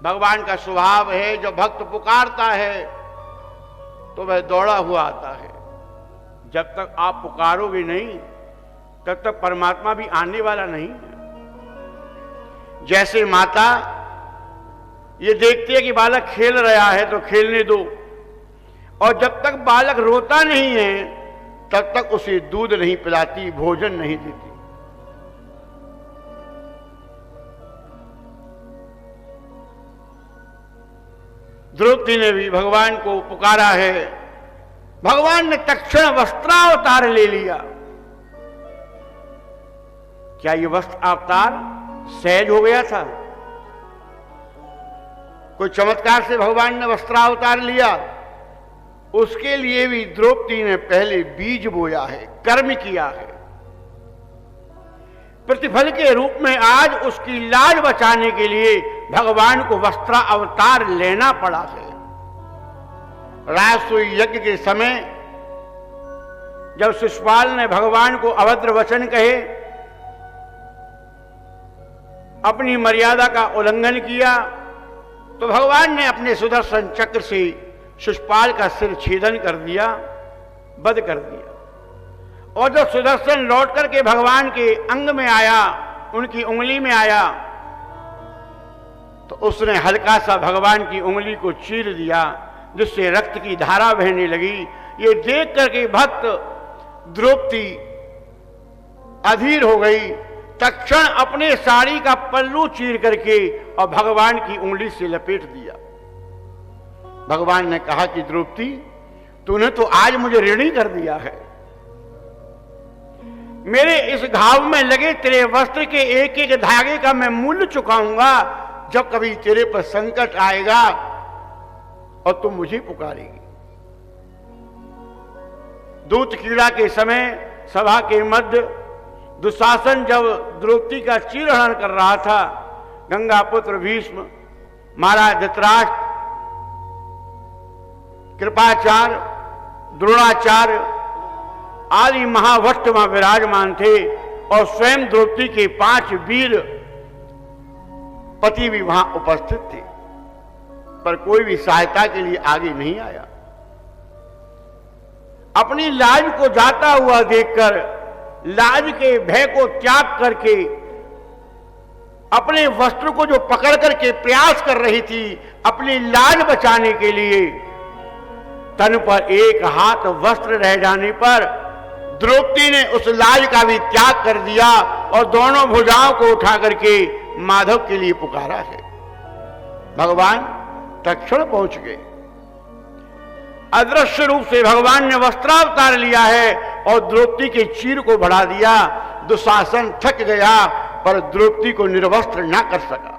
भगवान का स्वभाव है, जब भक्त पुकारता है तो वह दौड़ा हुआ आता है। जब तक आप पुकारोगे नहीं तब तक परमात्मा भी आने वाला नहीं है। जैसे माता ये देखती है कि बालक खेल रहा है तो खेलने दो, और जब तक बालक रोता नहीं है तब तक उसे दूध नहीं पिलाती, भोजन नहीं देती। द्रौपदी ने भी भगवान को पुकारा है। भगवान ने तत्क्षण वस्त्रावतार ले लिया। क्या ये वस्त्र अवतार सहज हो गया था? कोई चमत्कार से भगवान ने वस्त्रावतार लिया? उसके लिए भी द्रौपदी ने पहले बीज बोया है, कर्म किया है। प्रतिफल के रूप में आज उसकी लाज बचाने के लिए भगवान को वस्त्र अवतार लेना पड़ा है। राजसूय यज्ञ के समय जब शिशुपाल ने भगवान को अभद्र वचन कहे, अपनी मर्यादा का उल्लंघन किया, तो भगवान ने अपने सुदर्शन चक्र से शिशुपाल का सिर छेदन कर दिया, वध कर दिया। और जब सुदर्शन लौट करके भगवान के अंग में आया, उनकी उंगली में आया, तो उसने हल्का सा भगवान की उंगली को चीर दिया, जिससे रक्त की धारा बहने लगी। ये देख करके भक्त द्रौपदी अधीर हो गई। तत्क्षण अपने साड़ी का पल्लू चीर करके और भगवान की उंगली से लपेट दिया। भगवान ने कहा कि द्रौपदी, तूने तो आज मुझे ऋणी कर दिया है। मेरे इस घाव में लगे तेरे वस्त्र के एक एक धागे का मैं मूल्य चुकाऊंगा जब कभी तेरे पर संकट आएगा और तुम मुझे पुकारेगी। दूत क्रीड़ा के समय सभा के मध्य दुशासन जब द्रौपदी का चीरहरण कर रहा था, गंगा पुत्र भीष्म, महाराज धृतराष्ट्र, कृपाचार्य, द्रोणाचार्य आदि महाभट्ट वहां विराजमान थे, और स्वयं द्रौपदी के 5 वीर पति भी वहां उपस्थित थे, पर कोई भी सहायता के लिए आगे नहीं आया। अपनी लाज को जाता हुआ देखकर, लाज के भय को त्याग करके, अपने वस्त्र को जो पकड़ करके प्रयास कर रही थी अपनी लाज बचाने के लिए, तन पर एक हाथ वस्त्र रह जाने पर द्रौपदी ने उस लाज का भी त्याग कर दिया और दोनों भुजाओं को उठा करके माधव के लिए पुकारा है। भगवान तत्क्षण पहुंच गए। अदृश्य रूप से भगवान ने वस्त्रावतार लिया है और द्रौपदी के चीर को बढ़ा दिया। दुशासन थक गया पर द्रौपदी को निर्वस्त्र ना कर सका।